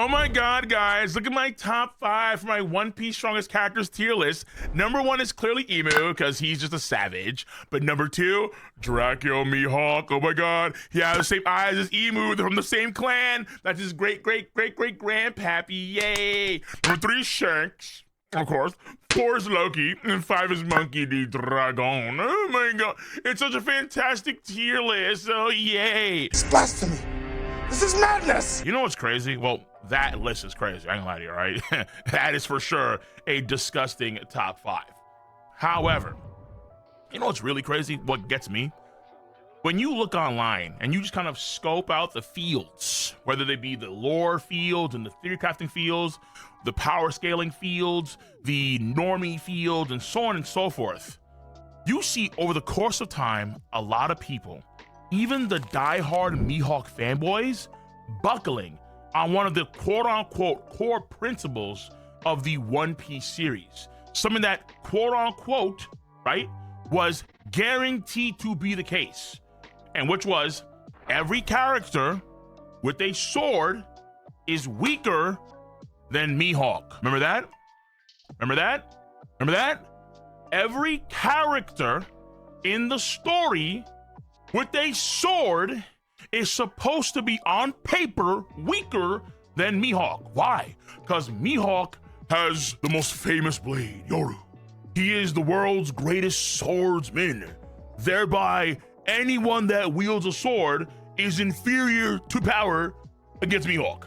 Oh my god, guys, look at my top 5 for my One Piece strongest characters tier list. Number 1 is clearly Emu, because he's just a savage. But number 2, Dracula Mihawk. Oh my god, he has the same eyes as Emu. They're from the same clan. That's his great-great-great-great-grandpappy. Yay! Number 3 is Shanks, of course. 4 is Loki, and 5 is Monkey D. Dragon. Oh my god, it's such a fantastic tier list. Oh yay! It's blasphemy. This is madness. You know what's crazy? Well, that list is crazy. I ain't gonna lie to you, right? That is for sure a disgusting top 5. However, you know what's really crazy? What gets me? When you look online and you just kind of scope out the fields, whether they be the lore fields and the theory crafting fields, the power scaling fields, the normie fields, and so on and so forth, you see over the course of time, a lot of people, even the diehard Mihawk fanboys, buckling on one of the quote-unquote core principles of the One Piece series. Something that quote-unquote, right, was guaranteed to be the case. And which was, every character with a sword is weaker than Mihawk. Remember that? Remember that? Remember that? Every character in the story with a sword is supposed to be on paper weaker than Mihawk. Why? Because Mihawk has the most famous blade, Yoru. He is the world's greatest swordsman. Thereby, anyone that wields a sword is inferior to power against Mihawk.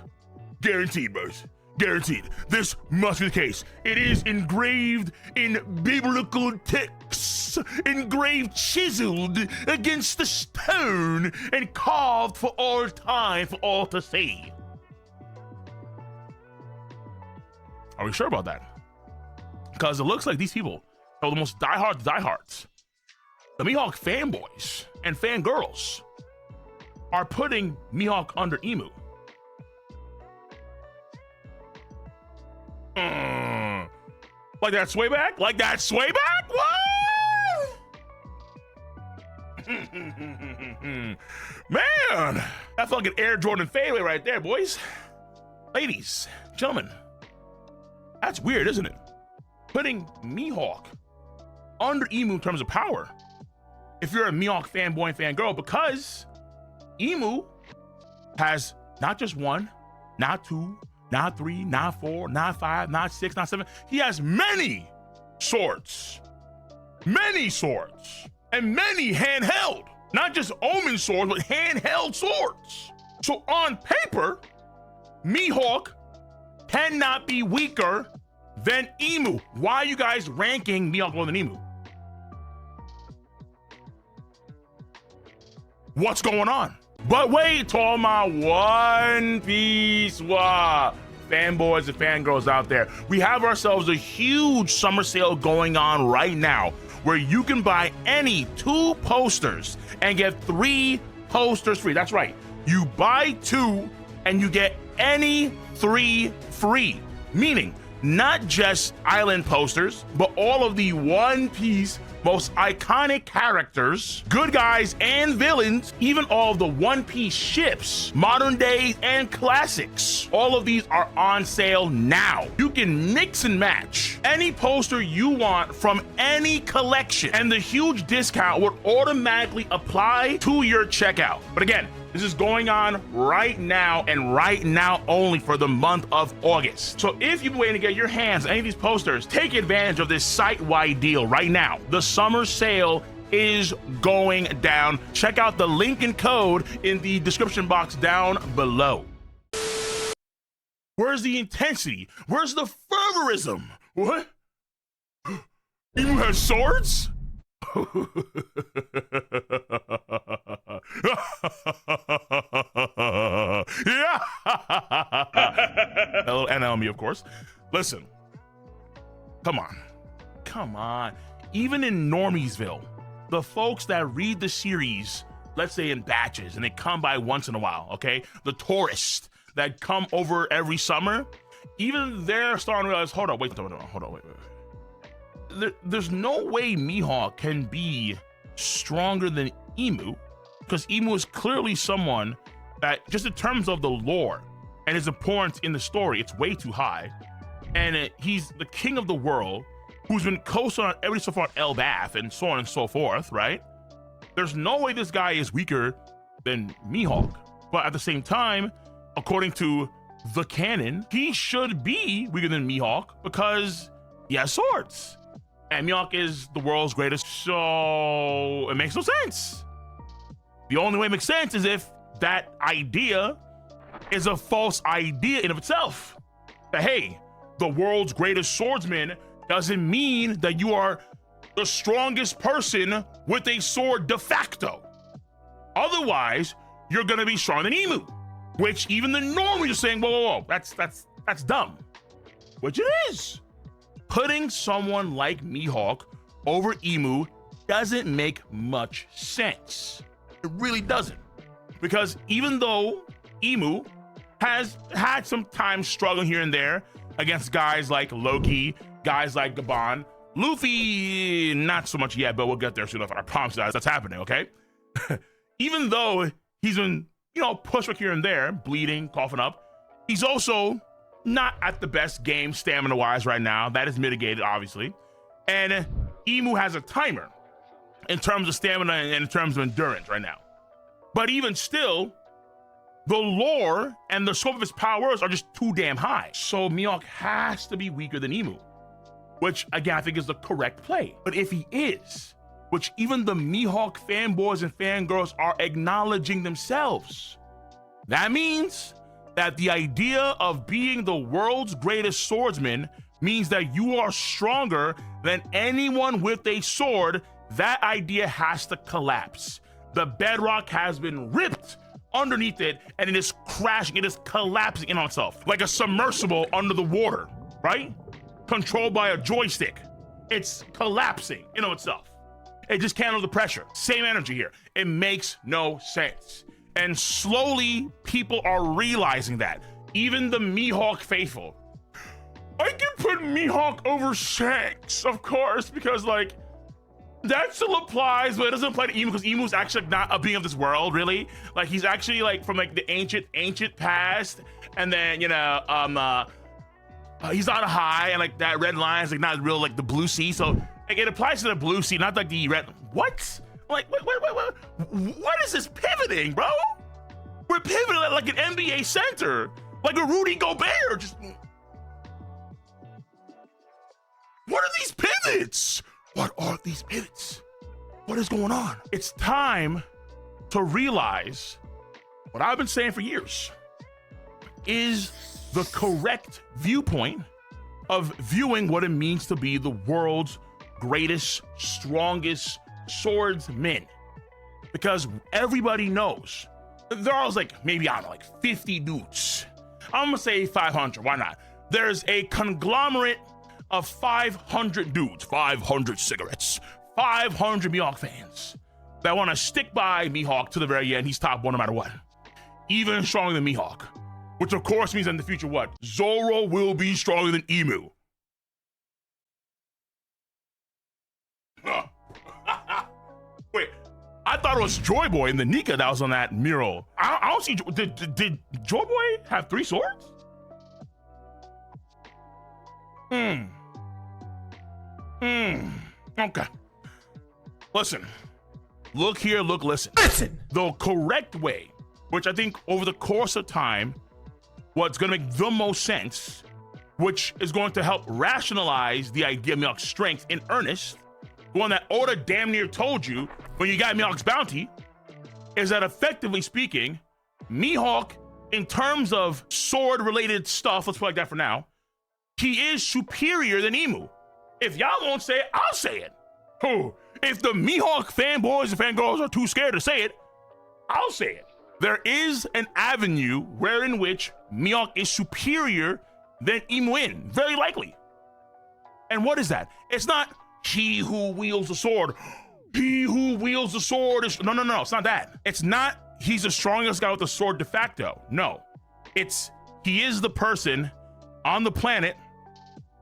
Guaranteed, boys. Guaranteed. This must be the case. It is engraved in biblical texts, engraved, chiseled against the stone, and carved for all time, for all to see. Are we sure about that? Because it looks like these people are the most diehards. The Mihawk fanboys and fangirls are putting Mihawk under Emu. Like that sway back? Like that sway back? What? Man, that fucking Air Jordan fadeaway right there, boys. Ladies, gentlemen, that's weird, isn't it? Putting Mihawk under Emu in terms of power. If you're a Mihawk fanboy and fangirl, because Emu has not just 1, not 2, not 3, not 4, not 5, not 6, not 7. He has many swords, and many handheld. Not just Omen swords, but handheld swords. So on paper, Mihawk cannot be weaker than Emu. Why are you guys ranking Mihawk lower than Emu? What's going on? But wait, to all my One Piece fanboys and fangirls out there, we have ourselves a huge summer sale going on right now where you can buy any 2 posters and get 3 posters free. That's right. You buy 2 and you get any 3 free. Meaning, not just island posters, but all of the One Piece most iconic characters, good guys and villains, even all of the One Piece ships, modern day and classics. All of these are on sale now. You can mix and match any poster you want from any collection, and the huge discount would automatically apply to your checkout. But again, this is going on right now and right now only for the month of August. So if you've been waiting to get your hands on any of these posters, take advantage of this site-wide deal right now. The summer sale is going down. Check out the link and code in the description box down below. Where's the intensity? Where's the fervorism? What? Emu has swords? Yeah. A little NLME, of course. Listen, come on. Even in Normiesville, the folks that read the series, let's say in batches, and they come by once in a while, okay? The tourists that come over every summer, even they're starting to realize, hold on, wait. There's no way Mihawk can be stronger than Emu, because Emu is clearly someone that, just in terms of the lore, and his importance in the story, it's way too high. And he's the king of the world, who's been coasting on every so far Elbaf and so on and so forth, right? There's no way this guy is weaker than Mihawk. But at the same time, according to the canon, he should be weaker than Mihawk because he has swords. And Mihawk is the world's greatest, so it makes no sense. The only way it makes sense is if that idea is a false idea in of itself. That, hey, the world's greatest swordsman doesn't mean that you are the strongest person with a sword de facto. Otherwise, you're gonna be stronger than Emu, which even the normies are saying, whoa, that's dumb. Which it is. Putting someone like Mihawk over Emu doesn't make much sense. It really doesn't. Because even though Emu has had some time struggling here and there against guys like Loki, guys like Gaban, Luffy, not so much yet, but we'll get there soon enough. I promise you that's happening, okay? Even though he's been, pushed back here and there, bleeding, coughing up, he's also not at the best game stamina-wise right now. That is mitigated, obviously. And Emu has a timer in terms of stamina and in terms of endurance right now. But even still, the lore and the scope of his powers are just too damn high. So Mihawk has to be weaker than Emu, which again, I think is the correct play. But if he is, which even the Mihawk fanboys and fangirls are acknowledging themselves, that means that the idea of being the world's greatest swordsman means that you are stronger than anyone with a sword. That idea has to collapse. The bedrock has been ripped underneath it, and it is crashing, it is collapsing in on itself, like a submersible under the water, right? Controlled by a joystick. It's collapsing in on itself. It just can't handle the pressure. Same energy here. It makes no sense. And slowly, people are realizing that. Even the Mihawk faithful. I can put Mihawk over Shanks, of course, because that still applies, but it doesn't apply to Emu because Emu's actually not a being of this world, really. He's actually from the ancient past, and then he's on a high, and that red line is not real, the blue sea. So it applies to the blue sea, not the red. What? What is this pivoting, bro? We're pivoting like an NBA center, like a Rudy Gobert. Just what are these pivots? What are these pivots? What is going on? It's time to realize what I've been saying for years is the correct viewpoint of viewing what it means to be the world's greatest, strongest swordsmen. Because everybody knows there are maybe, 50 dudes. I'm gonna say 500, why not? There's a conglomerate of 500 dudes, 500 cigarettes, 500 Mihawk fans that want to stick by Mihawk to the very end. He's top one no matter what. Even stronger than Mihawk. Which of course means in the future what? Zoro will be stronger than Emu. Wait, I thought it was Joy Boy and the Nika that was on that mural. I don't see, did Joy Boy have 3 swords? Okay. Listen. Look here, look, listen. Listen! The correct way, which I think over the course of time, what's gonna make the most sense, which is going to help rationalize the idea of Mihawk's strength in earnest, the one that Oda damn near told you when you got Mihawk's bounty, is that effectively speaking, Mihawk, in terms of sword-related stuff, let's put it like that for now, he is superior than Emu. If y'all won't say it, I'll say it. Oh, if the Mihawk fanboys and fangirls are too scared to say it, I'll say it. There is an avenue wherein which Mihawk is superior than Emu in, very likely. And what is that? It's not he who wields the sword. He who wields the sword is... No, it's not that. It's not he's the strongest guy with the sword de facto. No, it's he is the person on the planet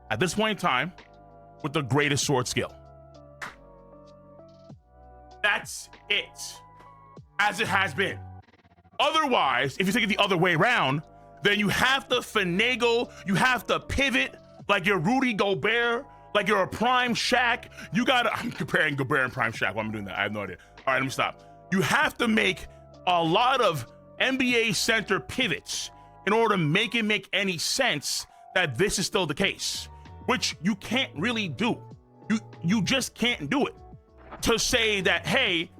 at this point in time with the greatest sword skill. That's it, as it has been. Otherwise, if you take it the other way around, then you have to finagle, you have to pivot like you're Rudy Gobert, like you're a prime Shaq. You gotta, I'm comparing Gobert and prime Shaq while I'm doing that. I have no idea. All right, let me stop. You have to make a lot of NBA center pivots in order to make it make any sense that this is still the case, which you can't really do. You just can't do it. To say that, hey,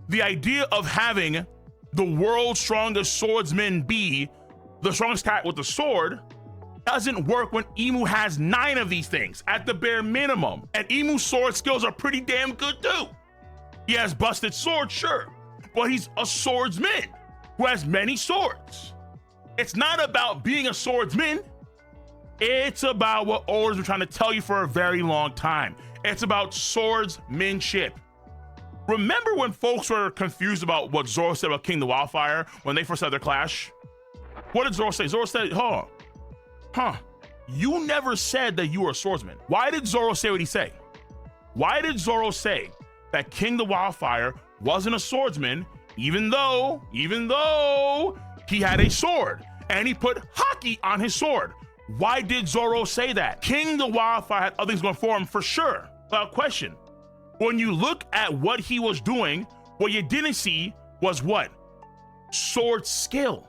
the idea of having the world's strongest swordsman be the strongest cat with the sword doesn't work when Emu has 9 of these things at the bare minimum. And Emu's sword skills are pretty damn good too. He has busted swords, sure, but he's a swordsman who has many swords. It's not about being a swordsman. It's about what Oda's been trying to tell you for a very long time. It's about swordsmanship. Remember when folks were confused about what Zoro said about King the Wildfire when they first had their clash? What did Zoro say? Zoro said, you never said that you were a swordsman. Why did Zoro say what he said? Why did Zoro say that King the Wildfire wasn't a swordsman, even though he had a sword and he put hockey on his sword? Why did Zoro say that? King the Wildfire had other things going for him, for sure, without question. When you look at what he was doing, what you didn't see was what? Sword skill.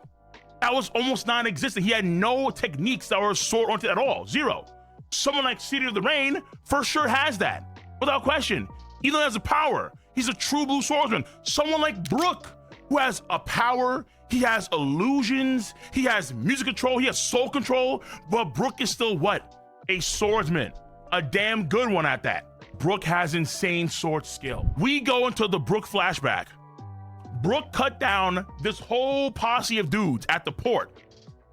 That was almost non-existent. He had no techniques that were sword-oriented at all. Zero. Someone like City of the Rain for sure has that, without question. Even has a power. He's a true blue swordsman. Someone like Brook, who has a power, he has illusions, he has music control, he has soul control, but Brook is still what? A swordsman. A damn good one at that. Brook has insane sword skill. We go into the Brook flashback. Brook cut down this whole posse of dudes at the port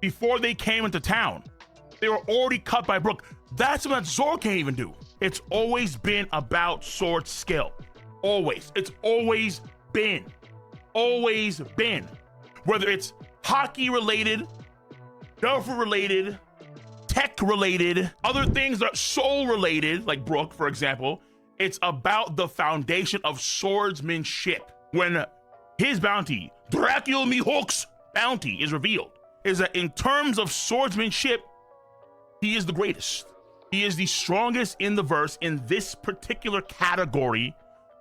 before they came into town. They were already cut by Brook. That's something that Zoro can't even do. It's always been about sword skill. Always. It's always been. Always been. Whether it's hockey related, girlfriend related, tech related, other things that are soul related, like Brook, for example, it's about the foundation of swordsmanship. When his bounty, Dracula Mihawk's bounty, is revealed, is that in terms of swordsmanship, he is the greatest. He is the strongest in the verse in this particular category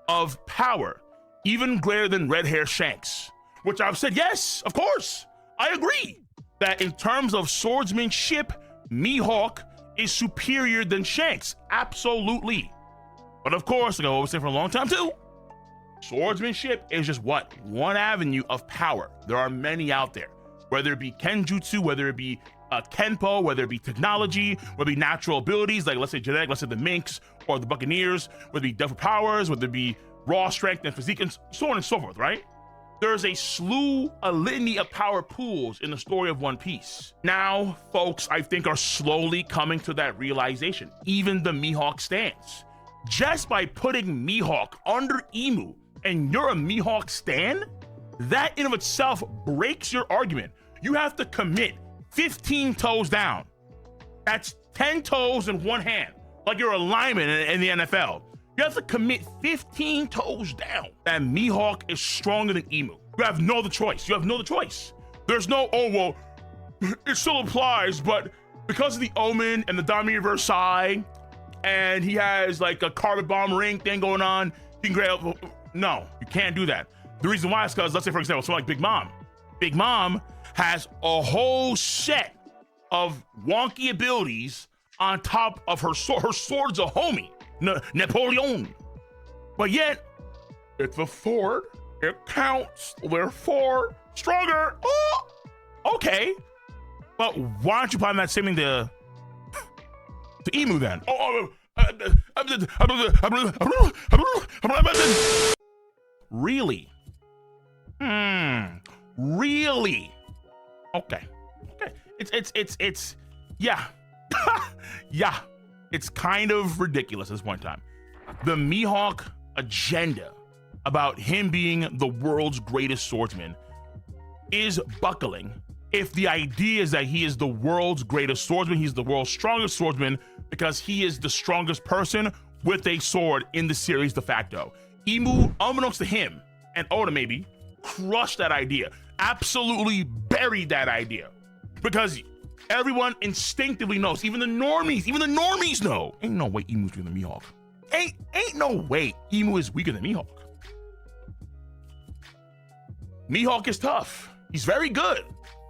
of power, even greater than Red Hair Shanks, which I've said, yes, of course, I agree that in terms of swordsmanship, Mihawk is superior than Shanks, absolutely. But of course, like I've always said for a long time too, swordsmanship is just what? One avenue of power. There are many out there, whether it be Kenjutsu, whether it be Kenpo, whether it be technology, whether it be natural abilities, like let's say genetic, let's say the Minks or the Buccaneers, whether it be different powers, whether it be raw strength and physique, and so on and so forth, right? There's a litany of power pools in the story of One Piece. Now, folks, I think are slowly coming to that realization. Even the Mihawk stands. Just by putting Mihawk under Emu and you're a Mihawk stan, that in of itself breaks your argument. You have to commit 15 toes down. That's 10 toes in one hand, like you're a lineman in the NFL. You have to commit 15 toes down that Mihawk is stronger than Emu. You have no other choice. You have no other choice. There's no, oh, well, it still applies, but because of the Omen and the Diamond Versailles, and he has like a carpet bomb ring thing going on, he can grab, no, you can't do that. The reason why is because, let's say, for example, someone like Big Mom. Big Mom has a whole set of wonky abilities on top of her sword. Her sword's a homie. Napoleon. But yet, it's a sword. It counts. Therefore, stronger. Oh, okay. But why don't you apply that same thing to Emu then? Really? Really? Okay. It's yeah. Yeah. It's kind of ridiculous at this point in time. The Mihawk agenda about him being the world's greatest swordsman is buckling if the idea is that he is the world's greatest swordsman, he's the world's strongest swordsman because he is the strongest person with a sword in the series de facto. Emu, unbeknownst to him, and Oda maybe, crushed that idea, absolutely buried that idea. Because everyone instinctively knows, even the normies know. Ain't no way Emu's weaker than Mihawk. Ain't no way Emu is weaker than Mihawk. Mihawk is tough. He's very good.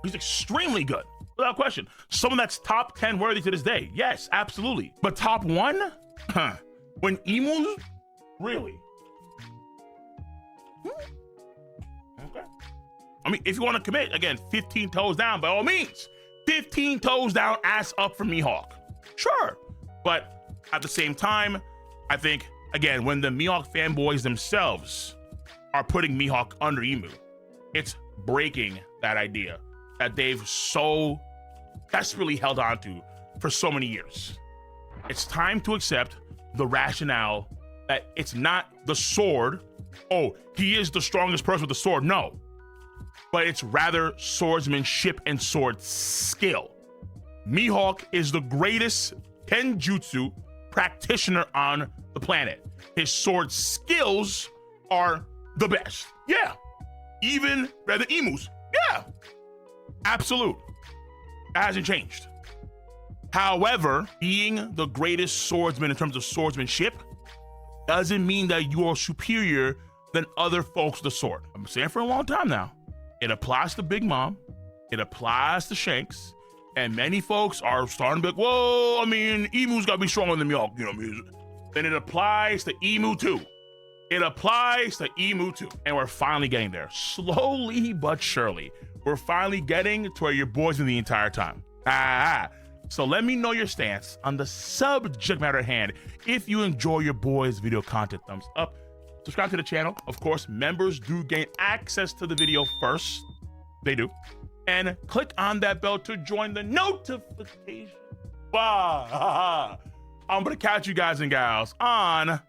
He's extremely good, without question. Someone that's top 10 worthy to this day. Yes, absolutely. But top 1? Huh. When Emu's really? Okay. I mean, if you want to commit, again, 15 toes down, by all means. 15 toes down, ass up for Mihawk. Sure. But at the same time, I think, again, when the Mihawk fanboys themselves are putting Mihawk under Emu, it's breaking that idea that they've so desperately held on to for so many years. It's time to accept the rationale that it's not the sword. Oh, he is the strongest person with the sword. No. But it's rather swordsmanship and sword skill. Mihawk is the greatest kenjutsu practitioner on the planet. His sword skills are the best. Yeah. Even better than Emu's. Yeah. Absolute. That hasn't changed. However, being the greatest swordsman in terms of swordsmanship doesn't mean that you are superior than other folks with the sword. I've been saying it for a long time now. It applies to Big Mom. It applies to Shanks. And many folks are starting to be like, whoa, I mean, Emu's got to be stronger than Mihawk. You know what I mean? Then it applies to Emu too. It applies to Emu too. And we're finally getting there. Slowly but surely. We're finally getting to where your boys in the entire time. So let me know your stance on the subject matter at hand. If you enjoy your boys' video content, thumbs up. Subscribe to the channel. Of course, members do gain access to the video first. They do. And click on that bell to join the notification. Wow. I'm going to catch you guys and gals on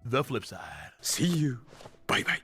the flip side. See you. Bye-bye.